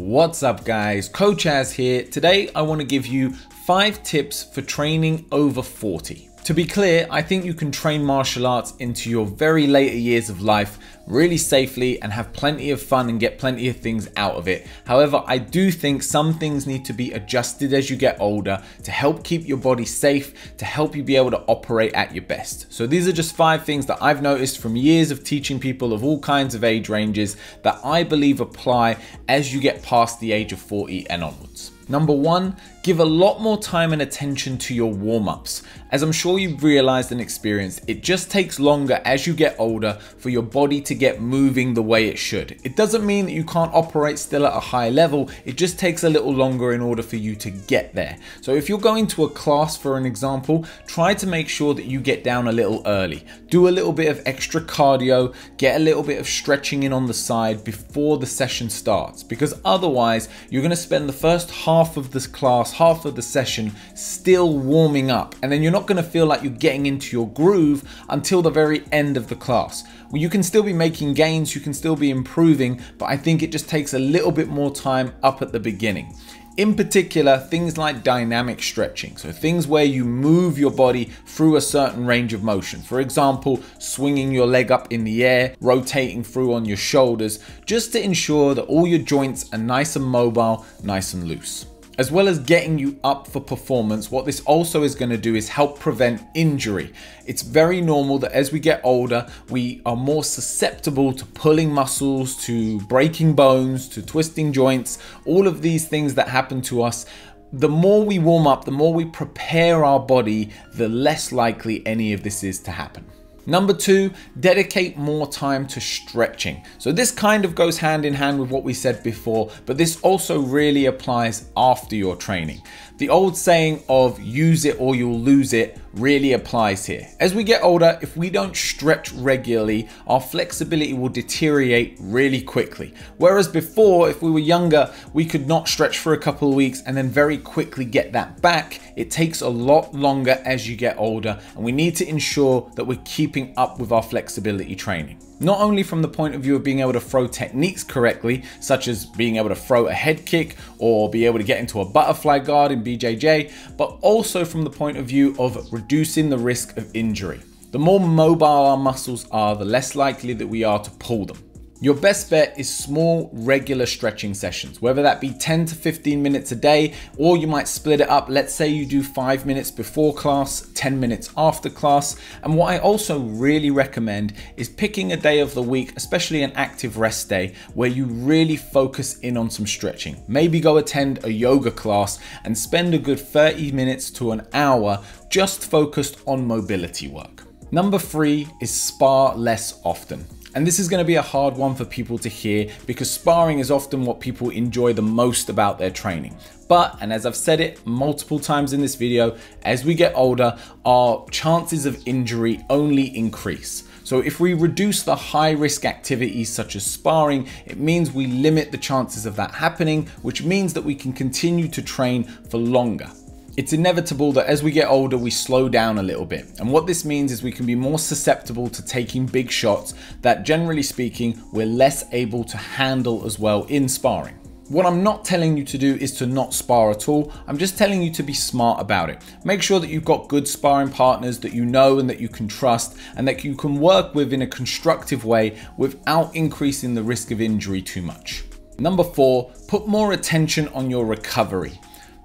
What's up guys, Coach Az here. Today I want to give you 5 tips for training over 40. To be clear, I think you can train martial arts into your very later years of life really safely and have plenty of fun and get plenty of things out of it. However, I do think some things need to be adjusted as you get older to help keep your body safe, to help you be able to operate at your best. So these are just 5 things that I've noticed from years of teaching people of all kinds of age ranges that I believe apply as you get past the age of 40 and onwards. Number 1, give a lot more time and attention to your warm-ups. As I'm sure you've realized and experienced, it just takes longer as you get older for your body to get moving the way it should. It doesn't mean that you can't operate still at a high level, it just takes a little longer in order for you to get there. So if you're going to a class, for an example, try to make sure that you get down a little early. Do a little bit of extra cardio, get a little bit of stretching in on the side before the session starts, because otherwise you're going to spend the first half of this class, half of the session still warming up, and then you're not going to feel like you're getting into your groove until the very end of the class. Well, you can still be making gains, you can still be improving, but I think it just takes a little bit more time up at the beginning. In particular, things like dynamic stretching, so things where you move your body through a certain range of motion. For example, swinging your leg up in the air, rotating through on your shoulders, just to ensure that all your joints are nice and mobile, nice and loose. As well as getting you up for performance, what this also is going to do is help prevent injury. It's very normal that as we get older, we are more susceptible to pulling muscles, to breaking bones, to twisting joints, all of these things that happen to us. The more we warm up, the more we prepare our body, the less likely any of this is to happen. Number 2, dedicate more time to stretching. So this kind of goes hand in hand with what we said before, but this also really applies after your training. The old saying of use it or you'll lose it really applies here. As we get older, if we don't stretch regularly, our flexibility will deteriorate really quickly. Whereas before, if we were younger, we could not stretch for a couple of weeks and then very quickly get that back. It takes a lot longer as you get older, and we need to ensure that we're keeping up with our flexibility training. Not only from the point of view of being able to throw techniques correctly, such as being able to throw a head kick or be able to get into a butterfly guard in BJJ, but also from the point of view of reducing the risk of injury. The more mobile our muscles are, the less likely that we are to pull them. Your best bet is small, regular stretching sessions, whether that be 10 to 15 minutes a day, or you might split it up. Let's say you do 5 minutes before class, 10 minutes after class. And what I also really recommend is picking a day of the week, especially an active rest day, where you really focus in on some stretching. Maybe go attend a yoga class and spend a good 30 minutes to an hour just focused on mobility work. Number 3 is spar less often. And this is going to be a hard one for people to hear because sparring is often what people enjoy the most about their training. But, and as I've said it multiple times in this video, as we get older, our chances of injury only increase. So if we reduce the high risk activities such as sparring, it means we limit the chances of that happening, which means that we can continue to train for longer. It's inevitable that as we get older, we slow down a little bit. And what this means is we can be more susceptible to taking big shots that, generally speaking, we're less able to handle as well in sparring. What I'm not telling you to do is to not spar at all. I'm just telling you to be smart about it. Make sure that you've got good sparring partners that you know and that you can trust and that you can work with in a constructive way without increasing the risk of injury too much. Number 4, put more attention on your recovery.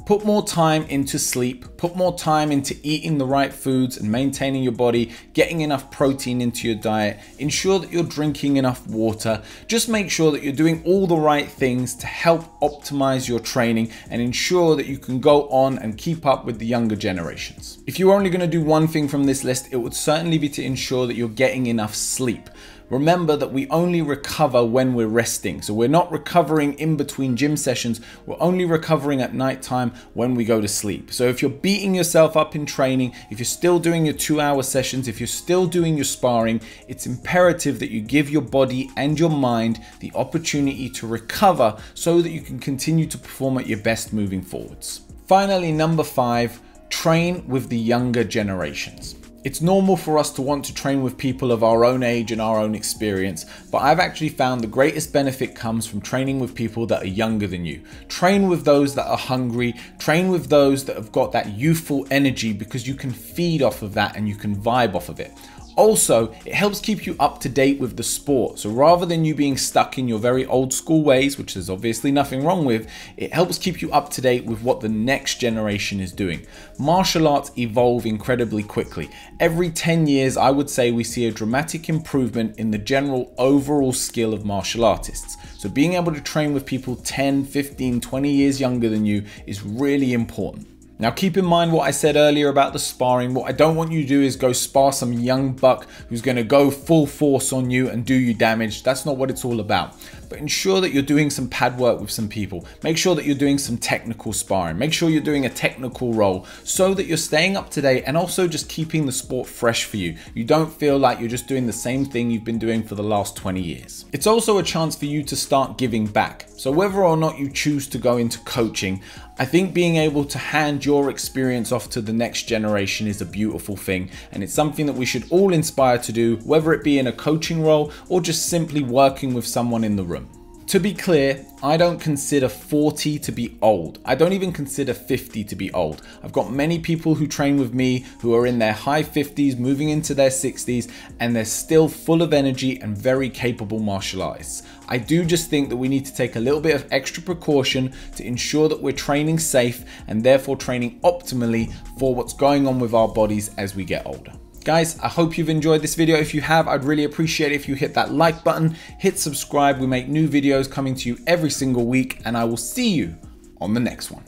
Put more time into sleep, put more time into eating the right foods and maintaining your body, getting enough protein into your diet, ensure that you're drinking enough water. Just make sure that you're doing all the right things to help optimize your training and ensure that you can go on and keep up with the younger generations. If you're only going to do one thing from this list, it would certainly be to ensure that you're getting enough sleep. Remember that we only recover when we're resting. So we're not recovering in between gym sessions. We're only recovering at nighttime when we go to sleep. So if you're beating yourself up in training, if you're still doing your 2-hour sessions, if you're still doing your sparring, it's imperative that you give your body and your mind the opportunity to recover so that you can continue to perform at your best moving forwards. Finally, number 5, train with the younger generations. It's normal for us to want to train with people of our own age and our own experience, but I've actually found the greatest benefit comes from training with people that are younger than you. Train with those that are hungry, train with those that have got that youthful energy, because you can feed off of that and you can vibe off of it. Also, it helps keep you up to date with the sport. So rather than you being stuck in your very old school ways, which there's obviously nothing wrong with, it helps keep you up to date with what the next generation is doing. Martial arts evolve incredibly quickly. Every 10 years, I would say we see a dramatic improvement in the general overall skill of martial artists. So being able to train with people 10, 15, 20 years younger than you is really important. Now keep in mind what I said earlier about the sparring. What I don't want you to do is go spar some young buck who's going to go full force on you and do you damage. That's not what it's all about. But ensure that you're doing some pad work with some people. Make sure that you're doing some technical sparring. Make sure you're doing a technical roll so that you're staying up to date and also just keeping the sport fresh for you. You don't feel like you're just doing the same thing you've been doing for the last 20 years. It's also a chance for you to start giving back. So whether or not you choose to go into coaching, I think being able to hand your experience off to the next generation is a beautiful thing, and it's something that we should all inspire to do, whether it be in a coaching role or just simply working with someone in the room. To be clear, I don't consider 40 to be old. I don't even consider 50 to be old. I've got many people who train with me who are in their high 50s, moving into their 60s, and they're still full of energy and very capable martial artists. I do just think that we need to take a little bit of extra precaution to ensure that we're training safe and therefore training optimally for what's going on with our bodies as we get older. Guys, I hope you've enjoyed this video. If you have, I'd really appreciate it if you hit that like button, hit subscribe. We make new videos coming to you every single week, and I will see you on the next one.